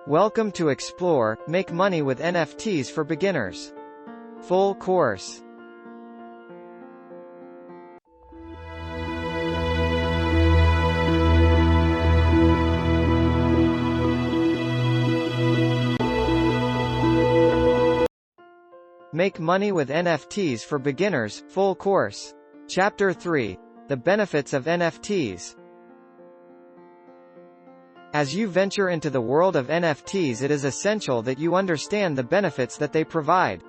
Welcome to Explore, Make Money with NFTs for Beginners. Full course. Make Money with NFTs for Beginners, Full Course. Chapter 3. The Benefits of NFTs. As you venture into the world of NFTs, it is essential that you understand the benefits that they provide.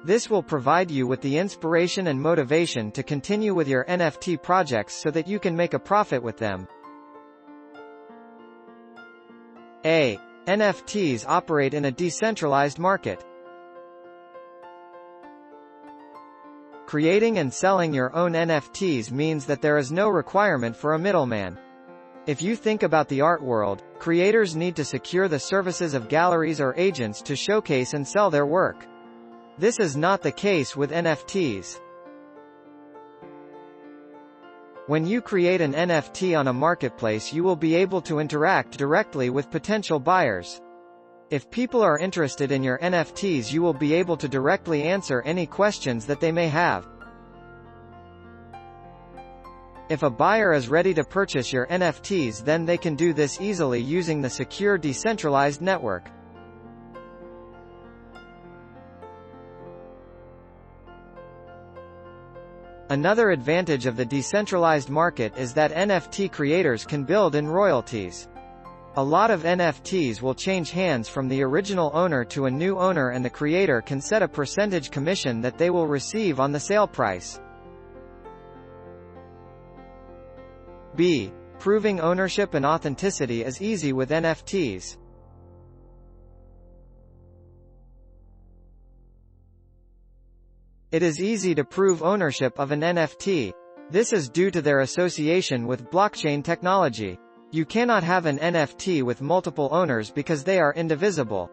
This will provide you with the inspiration and motivation to continue with your NFT projects so that you can make a profit with them. A. NFTs operate in a decentralized market. Creating and selling your own NFTs means that there is no requirement for a middleman. If you think about the art world, creators need to secure the services of galleries or agents to showcase and sell their work. This is not the case with NFTs. When you create an NFT on a marketplace, you will be able to interact directly with potential buyers. If people are interested in your NFTs, you will be able to directly answer any questions that they may have. If a buyer is ready to purchase your NFTs, then they can do this easily using the secure decentralized network. Another advantage of the decentralized market is that NFT creators can build in royalties. A lot of NFTs will change hands from the original owner to a new owner, and the creator can set a percentage commission that they will receive on the sale price. B. Proving ownership and authenticity is easy with NFTs. It is easy to prove ownership of an NFT. This is due to their association with blockchain technology. You cannot have an NFT with multiple owners because they are indivisible.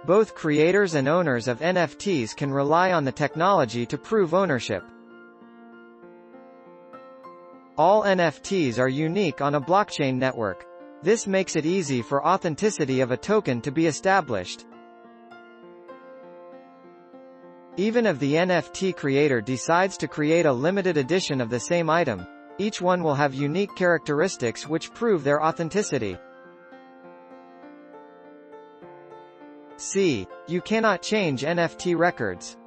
Both creators and owners of NFTs can rely on the technology to prove ownership. All NFTs are unique on a blockchain network. This makes it easy for authenticity of a token to be established. Even if the NFT creator decides to create a limited edition of the same item, each one will have unique characteristics which prove their authenticity. C. You cannot change NFT records.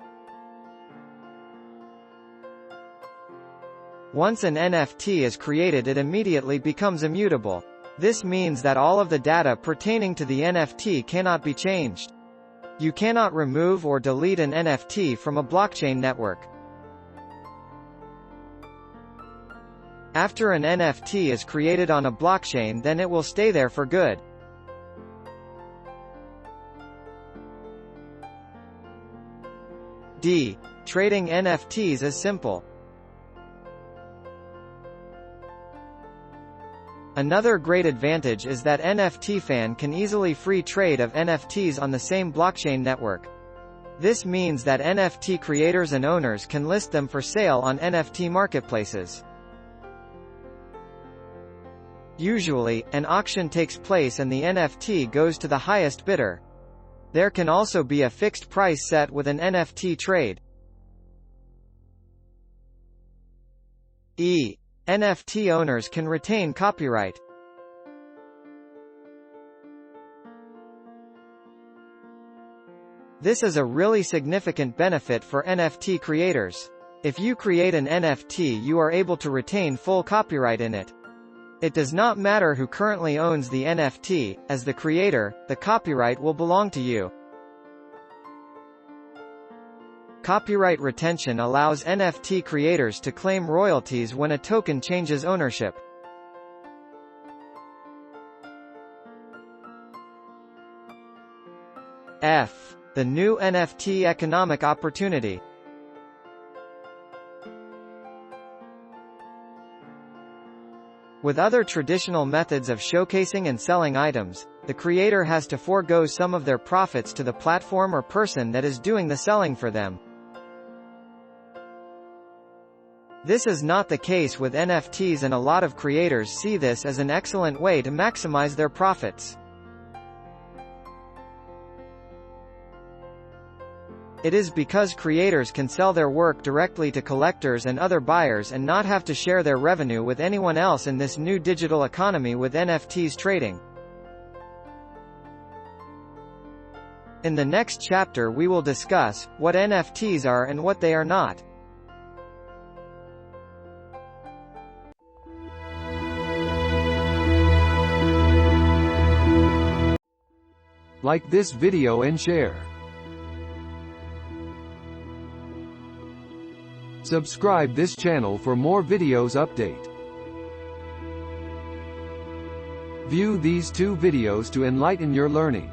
Once an NFT is created, it immediately becomes immutable. This means that all of the data pertaining to the NFT cannot be changed. You cannot remove or delete an NFT from a blockchain network. After an NFT is created on a blockchain, then it will stay there for good. D. Trading NFTs is simple. Another great advantage is that NFT fan can easily free trade of NFTs on the same blockchain network. This means that NFT creators and owners can list them for sale on NFT marketplaces. Usually, an auction takes place and the NFT goes to the highest bidder. There can also be a fixed price set with an NFT trade. E. NFT owners can retain copyright. This is a really significant benefit for NFT creators. If you create an NFT, you are able to retain full copyright in it. It does not matter who currently owns the NFT, as the creator, the copyright will belong to you. Copyright retention allows NFT creators to claim royalties when a token changes ownership. F. The new NFT Economic Opportunity. With other traditional methods of showcasing and selling items, the creator has to forego some of their profits to the platform or person that is doing the selling for them. This is not the case with NFTs, and a lot of creators see this as an excellent way to maximize their profits. It is because creators can sell their work directly to collectors and other buyers and not have to share their revenue with anyone else in this new digital economy with NFTs trading. In the next chapter we will discuss what NFTs are and what they are not. Like this video and share. Subscribe this channel for more videos update. View these two videos to enlighten your learning.